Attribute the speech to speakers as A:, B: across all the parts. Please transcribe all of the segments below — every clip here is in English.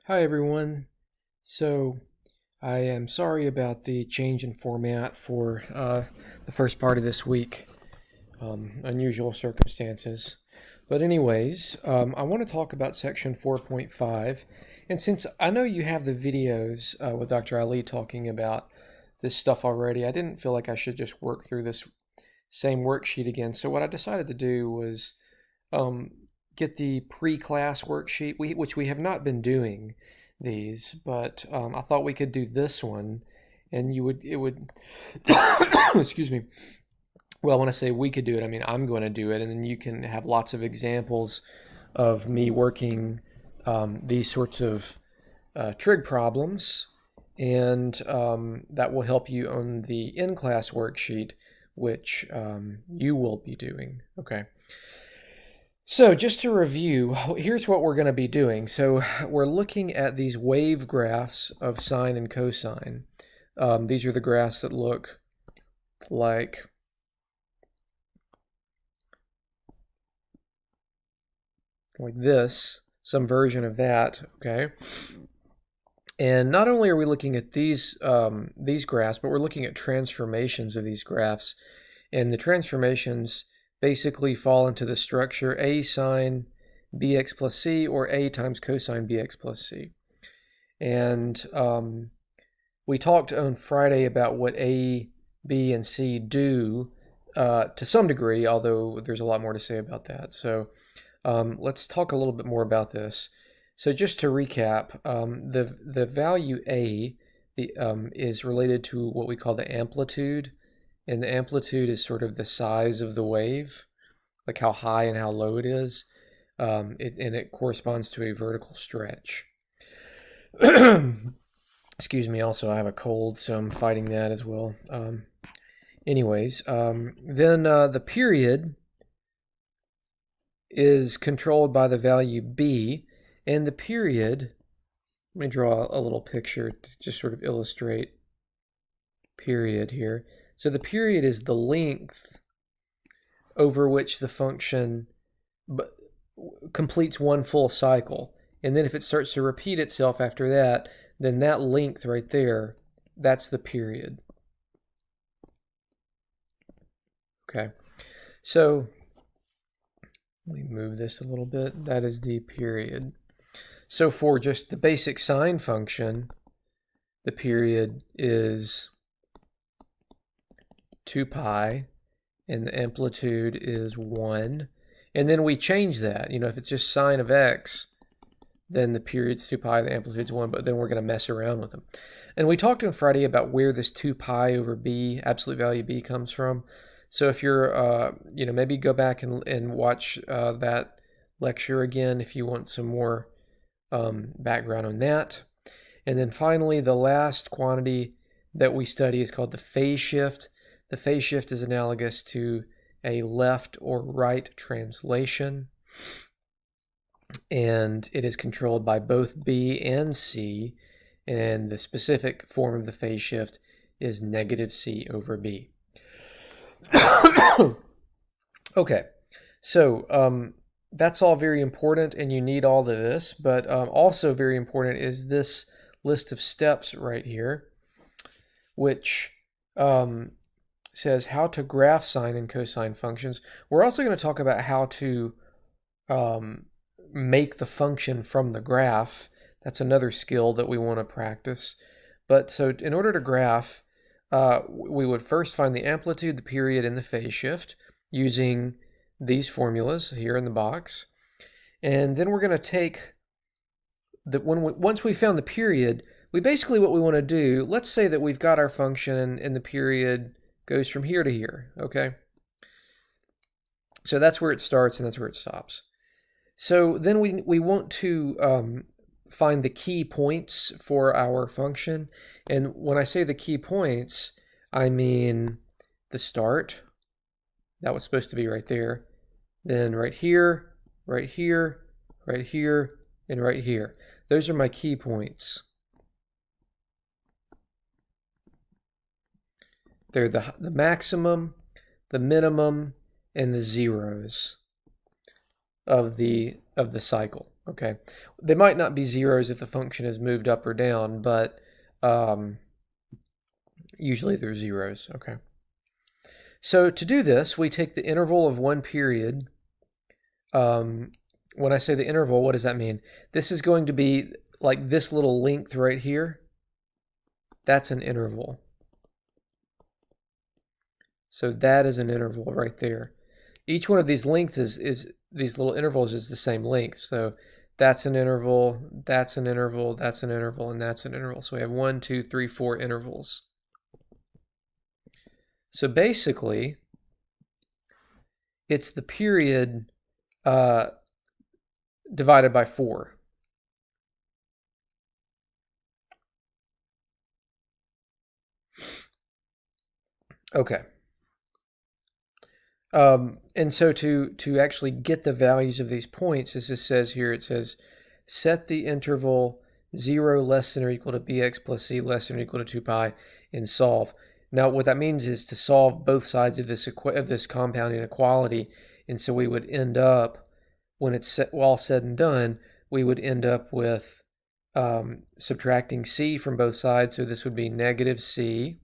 A: Hi everyone. So I am sorry about the change in format for the first part of this week. Unusual circumstances. But anyways, I want to talk about section 4.5. And since I know you have the videos with Dr. Ali talking about this stuff already, I didn't feel like I should just work through this same worksheet again. So what I decided to do was um, get the pre-class worksheet, which we have not been doing these, but I thought we could do this one, and it would, excuse me. Well, when I say we could do it, I mean I'm going to do it, and then you can have lots of examples of me working these sorts of trig problems, and that will help you on the in-class worksheet, which you will be doing. Okay. So just to review, here's what we're going to be doing. So we're looking at these wave graphs of sine and cosine. These are the graphs that look like this, some version of that, okay? And not only are we looking at these graphs, but we're looking at transformations of these graphs. And the transformations basically fall into the structure a sine bx plus c or a times cosine bx plus c. And we talked on Friday about what a, b, and c do to some degree, although there's a lot more to say about that. So let's talk a little bit more about this. So just to recap, the value a is related to what we call the amplitude. And the amplitude is sort of the size of the wave, like how high and how low it is. And it corresponds to a vertical stretch. Excuse me, also I have a cold, so I'm fighting that as well. Anyways, then the period is controlled by the value b, and the period, let me draw a little picture to just sort of illustrate period here. So the period is the length over which the function completes one full cycle. And then if it starts to repeat itself after that, then that length right there, that's the period. Okay, so let me move this a little bit. That is the period. So for just the basic sine function, the period is 2 pi, and the amplitude is 1. And then we change that. You know, if it's just sine of x, then the period's 2 pi, the amplitude's 1, but then we're going to mess around with them. And we talked on Friday about where this 2 pi over b, absolute value b, comes from. So if you're, maybe go back and watch that lecture again if you want some more background on that. And then finally, the last quantity that we study is called the phase shift. The phase shift is analogous to a left or right translation, and it is controlled by both b and c, and the specific form of the phase shift is negative c over b. Okay, so that's all very important, and you need all of this, but also very important is this list of steps right here, which says how to graph sine and cosine functions. We're also going to talk about how to make the function from the graph. That's another skill that we want to practice. But so in order to graph, we would first find the amplitude, the period, and the phase shift using these formulas here in the box. And then we're going to take once we found the period, what we want to do, let's say that we've got our function and the period goes from here to here, okay? So that's where it starts and that's where it stops. So then we want to find the key points for our function. And when I say the key points, I mean the start. That was supposed to be right there. Then right here, right here, right here, and right here. Those are my key points. They're the maximum, the minimum, and the zeros of the cycle. Okay, they might not be zeros if the function is moved up or down, but usually they're zeros. Okay. So to do this, we take the interval of one period. When I say the interval, what does that mean? This is going to be like this little length right here. That's an interval. So that is an interval right there. Each one of these lengths is these little intervals is the same length. So that's an interval, that's an interval, that's an interval, and that's an interval. So we have 1, 2, 3, 4 intervals. So basically, it's the period divided by 4. Okay. And so to actually get the values of these points, as it says here, it says set the interval 0 less than or equal to bx plus c less than or equal to 2 pi and solve. Now what that means is to solve both sides of this compound inequality, and so we would end up, when it's all said and done, we would end up with subtracting c from both sides, so this would be negative c.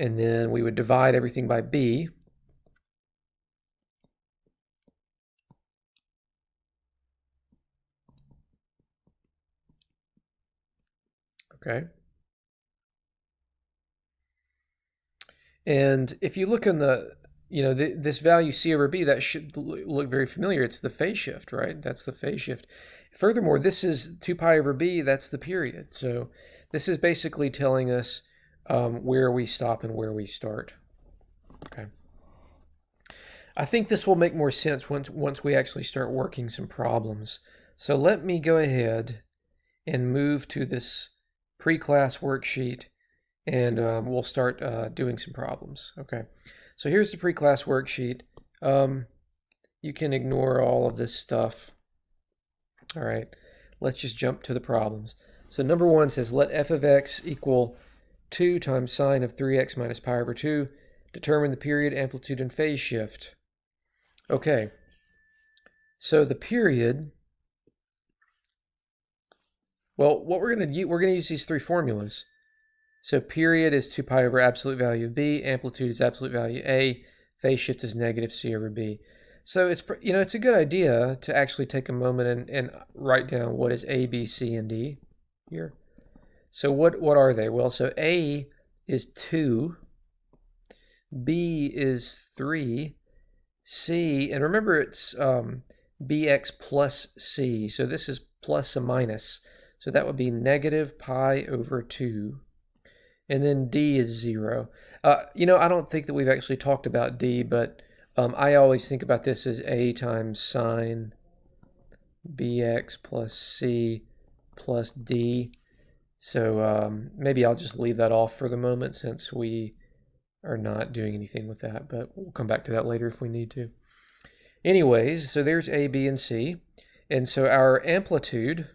A: And then we would divide everything by b. Okay. And if you look in the, this value c over b, that should look very familiar. It's the phase shift, right? That's the phase shift. Furthermore, this is 2 pi over b, that's the period. So this is basically telling us where we stop and where we start. Okay. I think this will make more sense once we actually start working some problems. So let me go ahead and move to this pre-class worksheet, and we'll start doing some problems. Okay, so here's the pre-class worksheet. You can ignore all of this stuff. All right, let's just jump to the problems. So number 1 says, let f of x equal 2 times sine of 3x minus pi over 2. Determine the period, amplitude, and phase shift. Okay, so the period, well, what we're going to use these 3 formulas. So period is 2 pi over absolute value of b, amplitude is absolute value a, phase shift is negative c over b. So it's it's a good idea to actually take a moment and write down what is a, b, c, and d here. So what are they? Well, so a is 2, b is 3, c, and remember it's bx plus c, so this is plus a minus. So that would be negative pi over 2. And then d is 0. I don't think that we've actually talked about d, but I always think about this as a times sine bx plus c plus d. So maybe I'll just leave that off for the moment since we are not doing anything with that, but we'll come back to that later if we need to. Anyways, so there's a, b, and c. And so our amplitude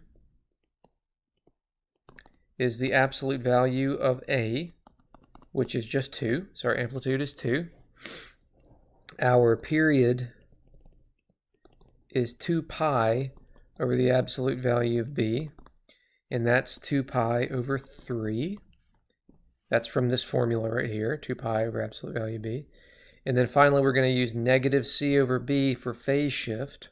A: is the absolute value of a, which is just 2. So our amplitude is 2. Our period is 2 pi over the absolute value of b, and that's 2 pi over 3. That's from this formula right here, 2 pi over absolute value of b. And then finally, we're going to use negative c over b for phase shift.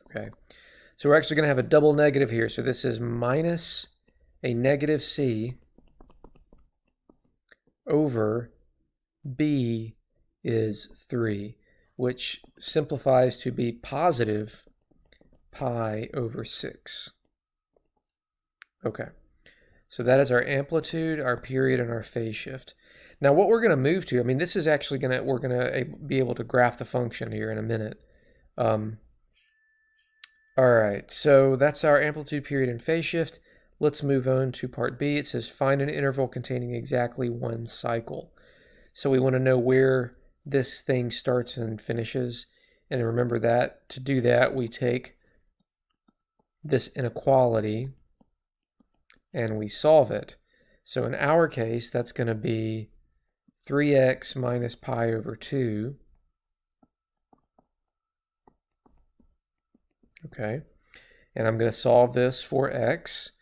A: Okay, so we're actually going to have a double negative here. So this is minus a negative c over b is 3, which simplifies to be positive pi over 6. Okay, so that is our amplitude, our period, and our phase shift. Now what we're going to move to, this is actually we're going to be able to graph the function here in a minute. All right, so that's our amplitude, period, and phase shift. Let's move on to part B. It says find an interval containing exactly 1 cycle. So we want to know where this thing starts and finishes. And remember that to do that, we take this inequality and we solve it. So in our case, that's going to be 3x minus pi over 2. Okay, and I'm going to solve this for x.